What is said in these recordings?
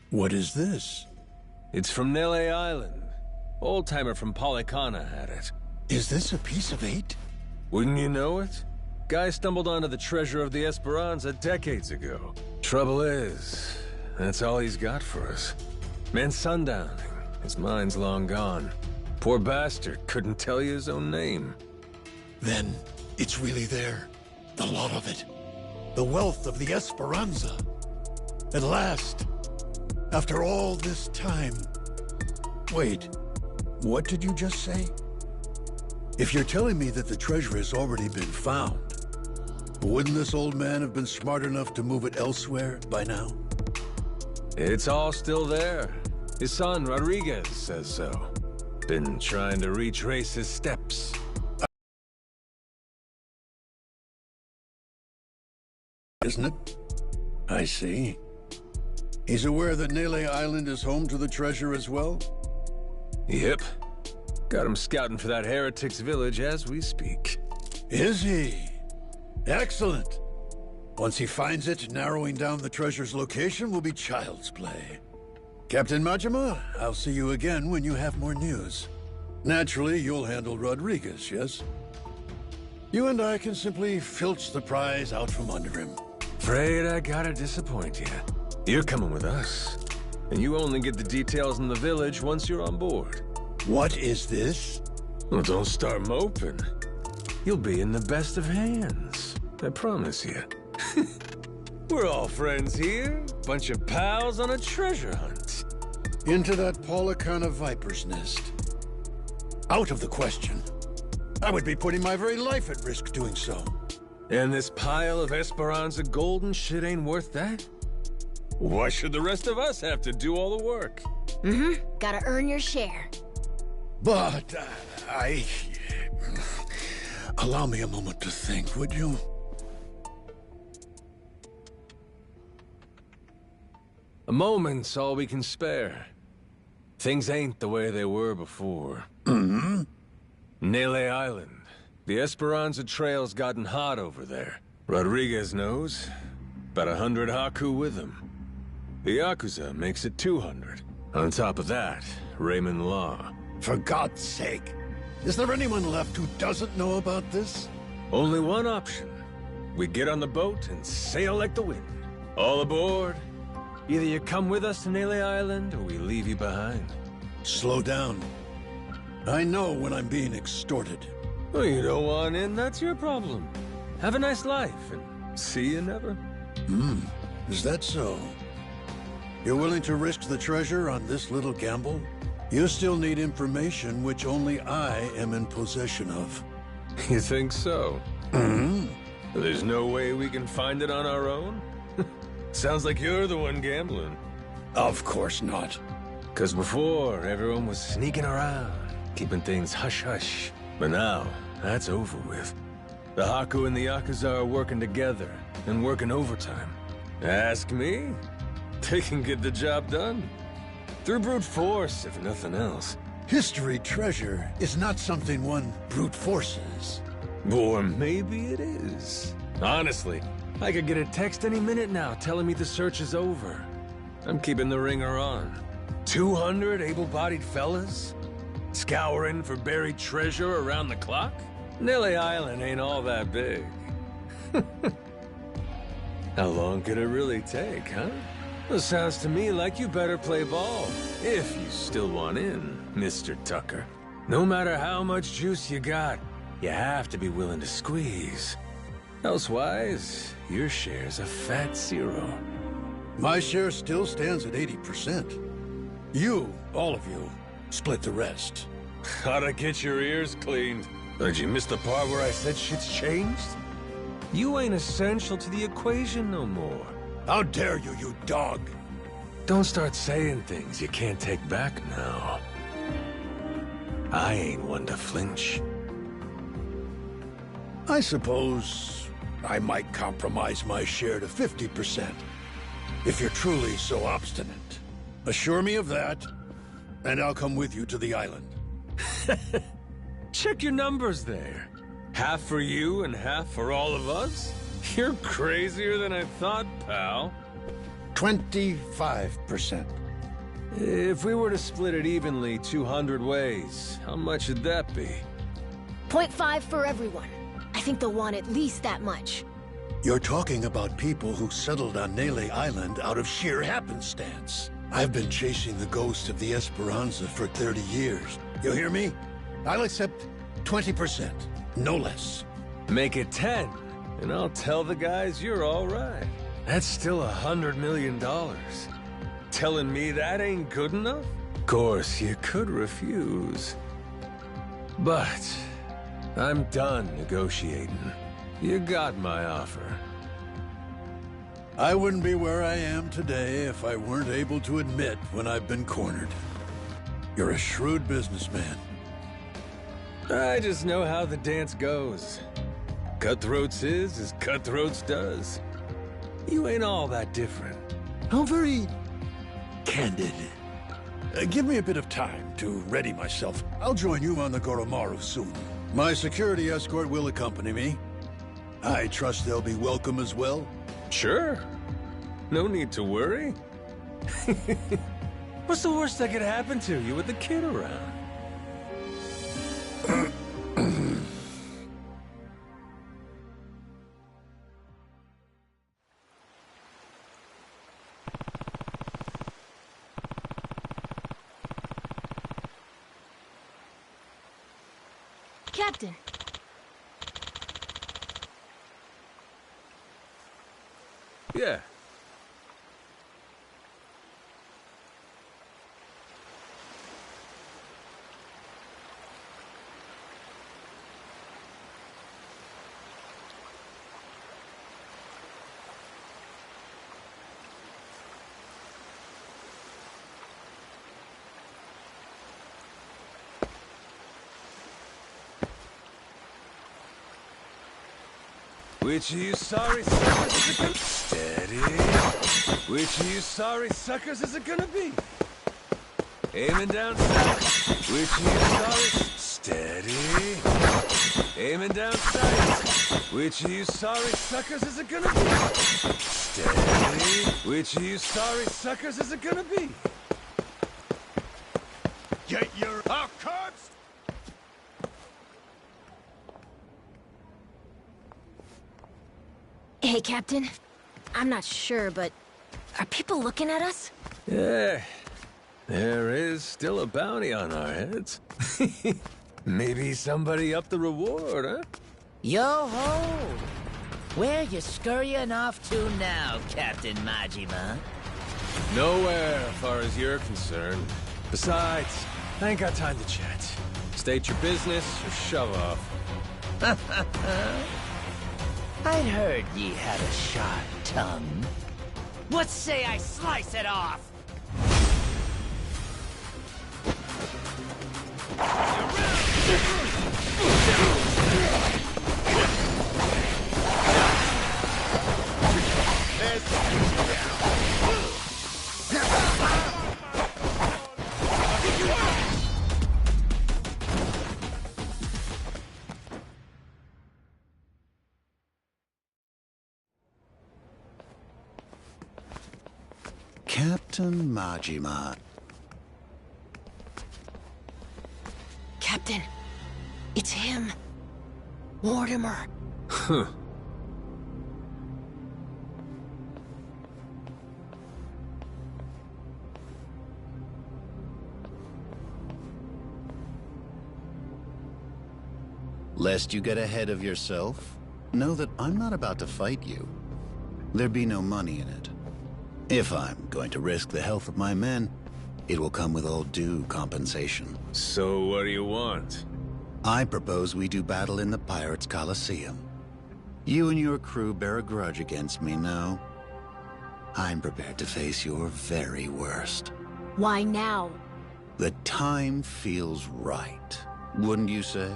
What is this? It's from Nele Island. Old-timer from Polycana had it. Is this a piece of 8? Wouldn't you know it? Guy stumbled onto the treasure of the Esperanza decades ago. Trouble is, that's all he's got for us. Man sundowning. His mind's long gone. Poor bastard couldn't tell you his own name. Then it's really there. The lot of it. The wealth of the Esperanza. At last. After all this time. Wait, what did you just say? If you're telling me that the treasure has already been found, wouldn't this old man have been smart enough to move it elsewhere by now? It's all still there. His son, Rodriguez, says so. Been trying to retrace his steps. Isn't it? I see. He's aware that Nele Island is home to the treasure as well? Yep. Got him scouting for that heretic's village as we speak. Is he? Excellent. Once he finds it, narrowing down the treasure's location will be child's play. Captain Majima, I'll see you again when you have more news. Naturally, you'll handle Rodriguez, yes? You and I can simply filch the prize out from under him. Afraid I gotta disappoint you. You're coming with us. And you only get the details in the village once you're on board. What is this? Well, don't start moping. You'll be in the best of hands. I promise you. We're all friends here. Bunch of pals on a treasure hunt. Into that Polycana viper's nest. Out of the question. I would be putting my very life at risk doing so. And this pile of Esperanza gold and shit ain't worth that? Why should the rest of us have to do all the work? Gotta earn your share. But, allow me a moment to think, would you? A moment's all we can spare. Things ain't the way they were before. Nele Island. The Esperanza Trail's gotten hot over there. Rodriguez knows. About 100 Haku with him. The Yakuza makes it 200. On top of that, Raymond Law. For God's sake. Is there anyone left who doesn't know about this? Only one option. We get on the boat and sail like the wind. All aboard. Either you come with us to Nele Island, or we leave you behind. Slow down. I know when I'm being extorted. Well, you don't want in, that's your problem. Have a nice life, and see you never. Is that so? You're willing to risk the treasure on this little gamble? You still need information which only I am in possession of. You think so? There's no way we can find it on our own? Sounds like you're the one gambling. Of course not. 'Cause before, everyone was sneaking around, keeping things hush-hush. But now, that's over with. The Haku and the Yakuza are working together, and working overtime. Ask me? They can get the job done. Through brute force, if nothing else. History treasure is not something one brute forces. Or maybe it is. Honestly, I could get a text any minute now telling me the search is over. I'm keeping the ringer on. 200 able-bodied fellas? Scouring for buried treasure around the clock? Nele Island ain't all that big. How long could it really take, huh? Well, sounds to me like you better play ball, if you still want in, Mr. Tucker. No matter how much juice you got, you have to be willing to squeeze. Elsewise, your share's a fat 0. My share still stands at 80%. You, all of you, split the rest. Gotta get your ears cleaned. Did you miss the part where I said shit's changed? You ain't essential to the equation no more. How dare you, you dog! Don't start saying things you can't take back now. I ain't one to flinch. I suppose I might compromise my share to 50%. If you're truly so obstinate. Assure me of that, and I'll come with you to the island. Check your numbers there. Half for you and half for all of us? You're crazier than I thought, pal. 25%. If we were to split it evenly 200 ways, how much would that be? 0.5 for everyone. I think they'll want at least that much. You're talking about people who settled on Nele Island out of sheer happenstance. I've been chasing the ghost of the Esperanza for 30 years. You hear me? I'll accept 20%, no less. Make it 10, and I'll tell the guys you're all right. That's still $100 million. Telling me that ain't good enough? Of course, you could refuse. But I'm done negotiating. You got my offer. I wouldn't be where I am today if I weren't able to admit when I've been cornered. You're a shrewd businessman. I just know how the dance goes. Cutthroats is as cutthroats does. You ain't all that different. How very candid. Give me a bit of time to ready myself. I'll join you on the Goromaru soon. My security escort will accompany me. I trust they'll be welcome as well. Sure. No need to worry. What's the worst that could happen to you with the kid around? Captain. Yeah. Which of you sorry suckers is it gonna... Steady. Which of you sorry suckers is it gonna be? Aiming down sight. Which of you sorry... Steady. Aiming down sight. Which of you sorry suckers is it gonna be? Steady. Which of you sorry suckers is it gonna be? Get your... Our cards! Hey, Captain. I'm not sure, but are people looking at us? Yeah, there is still a bounty on our heads. Maybe somebody upped the reward, huh? Yo-ho! Where you scurrying off to now, Captain Majima? Nowhere, as far as you're concerned. Besides, I ain't got time to chat. State your business or shove off. I'd heard ye had a sharp tongue. What say I slice it off? Captain Majima. Captain, it's him. Mortimer. Huh. Lest you get ahead of yourself, know that I'm not about to fight you. There'd be no money in it. If I'm going to risk the health of my men, it will come with all due compensation. So what do you want? I propose we do battle in the Pirates' Coliseum. You and your crew bear a grudge against me, no? I'm prepared to face your very worst. Why now? The time feels right, wouldn't you say?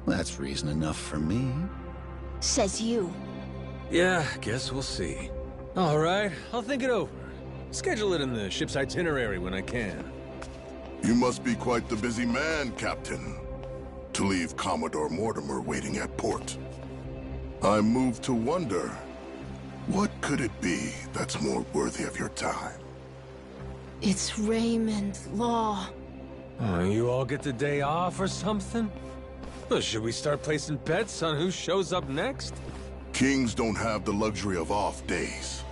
That's reason enough for me. Says you. Yeah, guess we'll see. All right, I'll think it over. Schedule it in the ship's itinerary when I can. You must be quite the busy man, Captain, to leave Commodore Mortimer waiting at port. I'm moved to wonder, What could it be that's more worthy of your time? It's Raymond Law. Oh, you all get the day off or something? Well, should we start placing bets on who shows up next? Kings don't have the luxury of off days.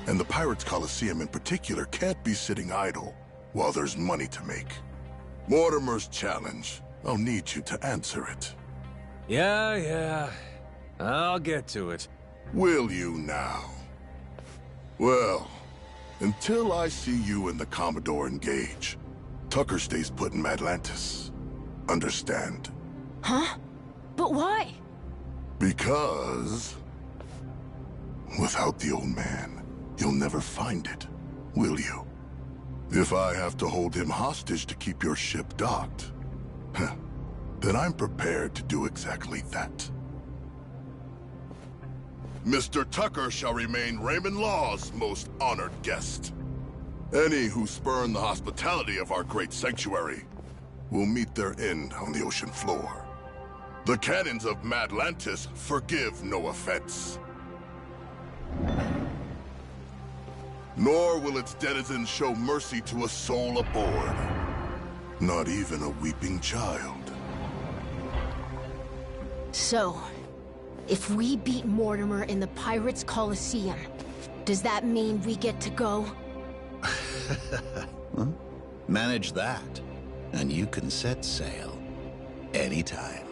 And the Pirates Coliseum in particular can't be sitting idle while there's money to make. Mortimer's challenge. I'll need you to answer it. Yeah. I'll get to it. Will you now? Well, until I see you and the Commodore engage, Tucker stays put in Madlantis. Understand? Huh? But why? Because... without the old man, you'll never find it, will you? If I have to hold him hostage to keep your ship docked, then I'm prepared to do exactly that. Mr. Tucker shall remain Raymond Law's most honored guest. Any who spurn the hospitality of our great sanctuary will meet their end on the ocean floor. The cannons of Madlantis forgive no offense. Nor will its denizens show mercy to a soul aboard. Not even a weeping child. So, if we beat Mortimer in the Pirates Coliseum, does that mean we get to go? Huh? Manage that, and you can set sail anytime.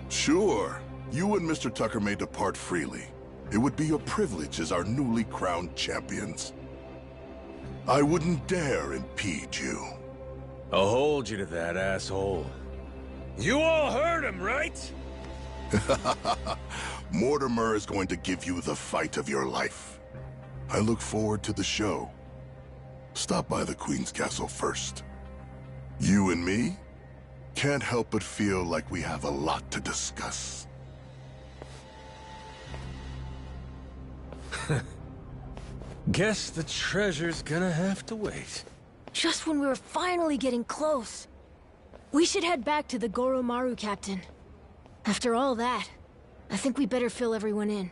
Sure, you and Mr. Tucker may depart freely. It would be your privilege as our newly crowned champions. I wouldn't dare impede you. I'll hold you to that, asshole. You all heard him, right? Mortimer is going to give you the fight of your life. I look forward to the show. Stop by the Queen's Castle first. You and me can't help but feel like we have a lot to discuss. Guess the treasure's gonna have to wait. Just when we were finally getting close. We should head back to the Goromaru, Captain. After all that, I think we better fill everyone in.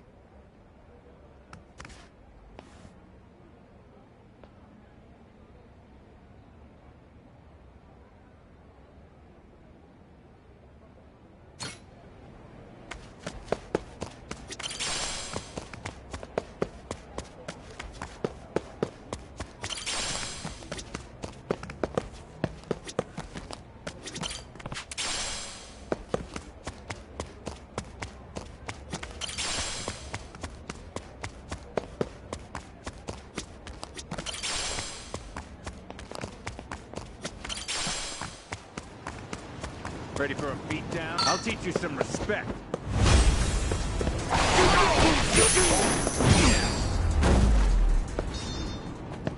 Ready for a beatdown? I'll teach you some respect.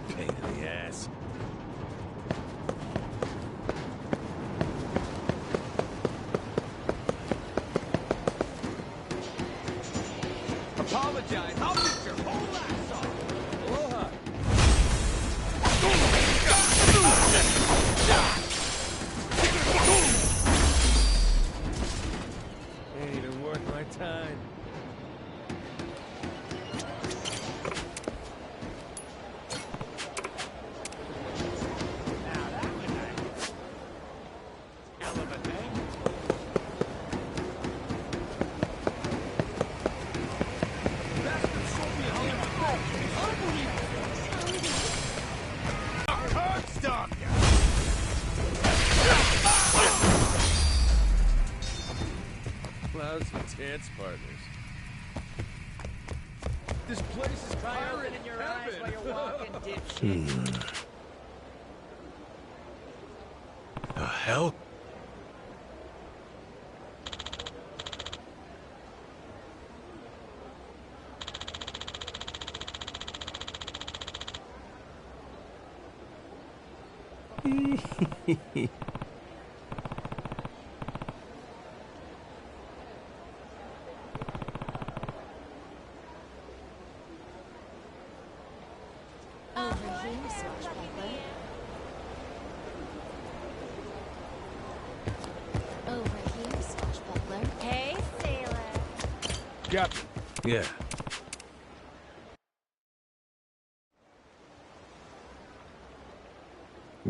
Pain in the ass. Apologize. I'll beat your whole ass off. Aloha. Ain't even worth my time. Now that was nice. Hell of a thing. Bastard showed me how to go. Unbelievable. A card stomp ya. Lousy dance partners. This place is pirate in your eyes while you're walking, dipshit. The hell? Over here, swashbuckler. Over here, swashbuckler. Hey, sailor. Captain, Yeah.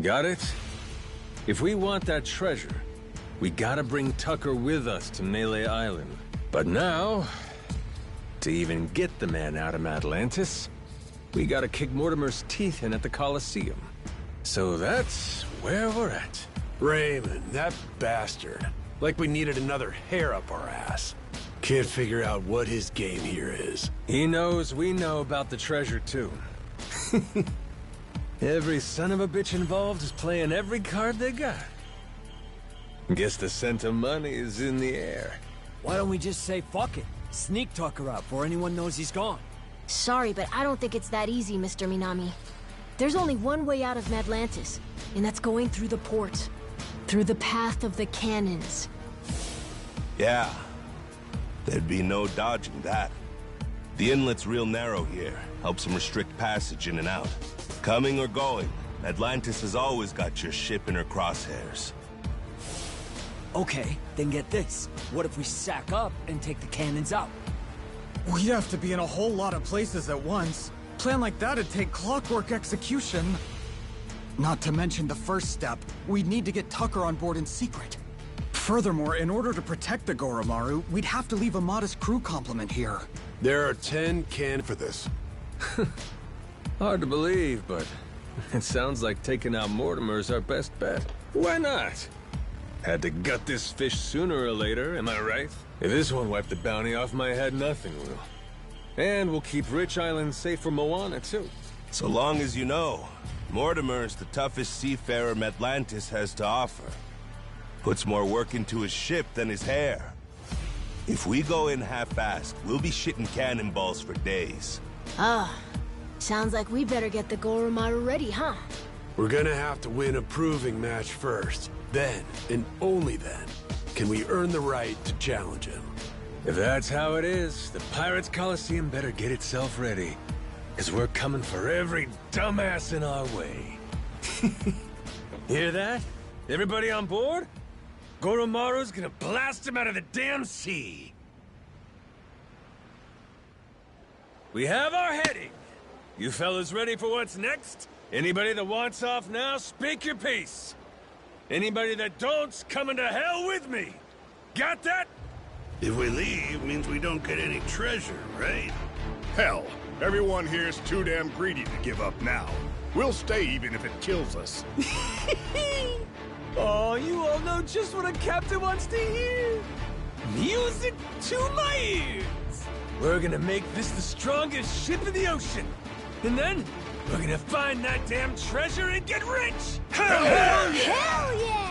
Got it? If we want that treasure, we gotta bring Tucker with us to Melee Island. But now, to even get the man out of Atlantis, we gotta kick Mortimer's teeth in at the Colosseum. So that's where we're at. Raymond, that bastard. Like we needed another hair up our ass. Can't figure out what his game here is. He knows we know about the treasure, too. Every son of a bitch involved is playing every card they got. Guess the scent of money is in the air. Why don't we just say fuck it? Sneak Tucker out before anyone knows he's gone. Sorry, but I don't think it's that easy, Mr. Minami. There's only one way out of Atlantis, and that's going through the port. Through the path of the cannons. Yeah. There'd be no dodging that. The inlet's real narrow here. Helps them restrict passage in and out. Coming or going, Atlantis has always got your ship in her crosshairs. Okay, then get this. What if we sack up and take the cannons out? We'd have to be in a whole lot of places at once. Plan like that'd take clockwork execution. Not to mention the first step, we'd need to get Tucker on board in secret. Furthermore, in order to protect the Goromaru, we'd have to leave a modest crew complement here. There are 10 cannons for this. Hard to believe, but it sounds like taking out Mortimer's our best bet. Why not? Had to gut this fish sooner or later, am I right? If this won't wipe the bounty off my head, nothing will. And we'll keep Rich Island safe for Moana, too. So long as you know, Mortimer's the toughest seafarer Atlantis has to offer. Puts more work into his ship than his hair. If we go in half-assed, we'll be shitting cannonballs for days. Sounds like we better get the Goromaru ready, huh? We're gonna have to win a proving match first. Then, and only then, can we earn the right to challenge him. If that's how it is, the Pirates Coliseum better get itself ready. 'Cause we're coming for every dumbass in our way. Hear that? Everybody on board? Goromaru's gonna blast him out of the damn sea. We have our heading. You fellas ready for what's next? Anybody that wants off now, speak your piece. Anybody that don't's coming to hell with me. Got that? If we leave, means we don't get any treasure, right? Hell, everyone here is too damn greedy to give up now. We'll stay even if it kills us. Oh, you all know just what a captain wants to hear. Music to my ears. We're gonna make this the strongest ship in the ocean. And then, we're gonna find that damn treasure and get rich! Hell yeah! Hell yeah!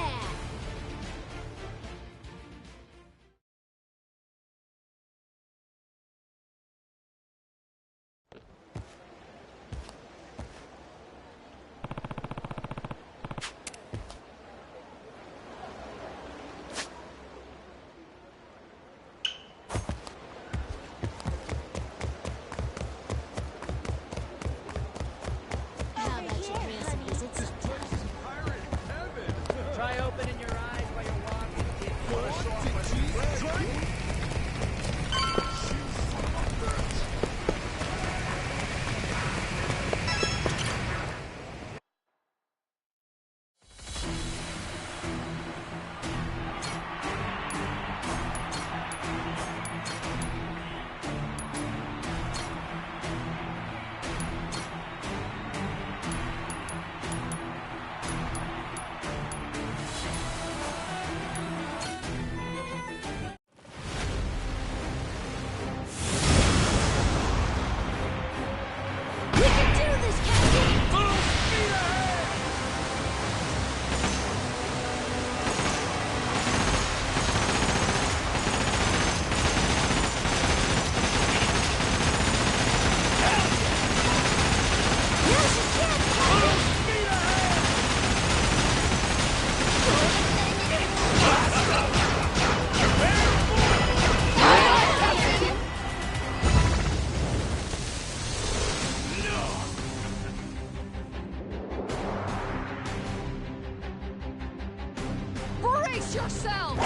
Try opening your eyes while you're walking. Brace yourself!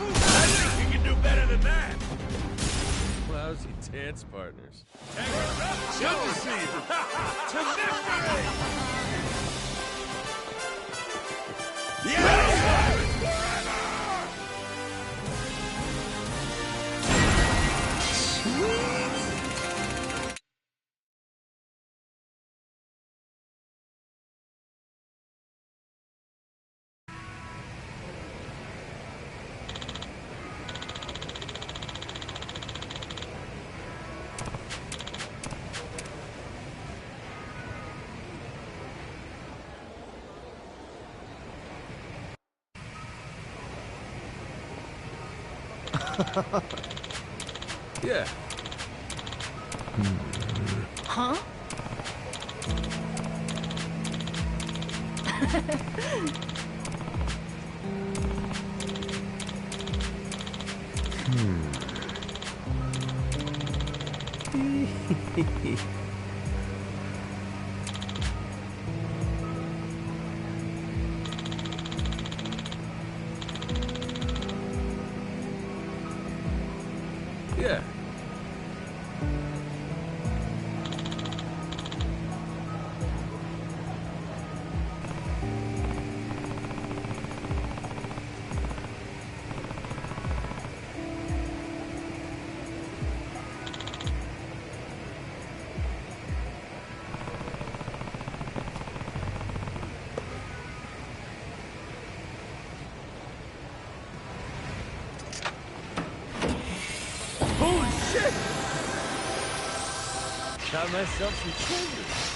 I think you can do better than that. Lousy dance partners. Good to see you. To victory! Yeah. Huh? Yeah. Holy shit! Got myself some treasure.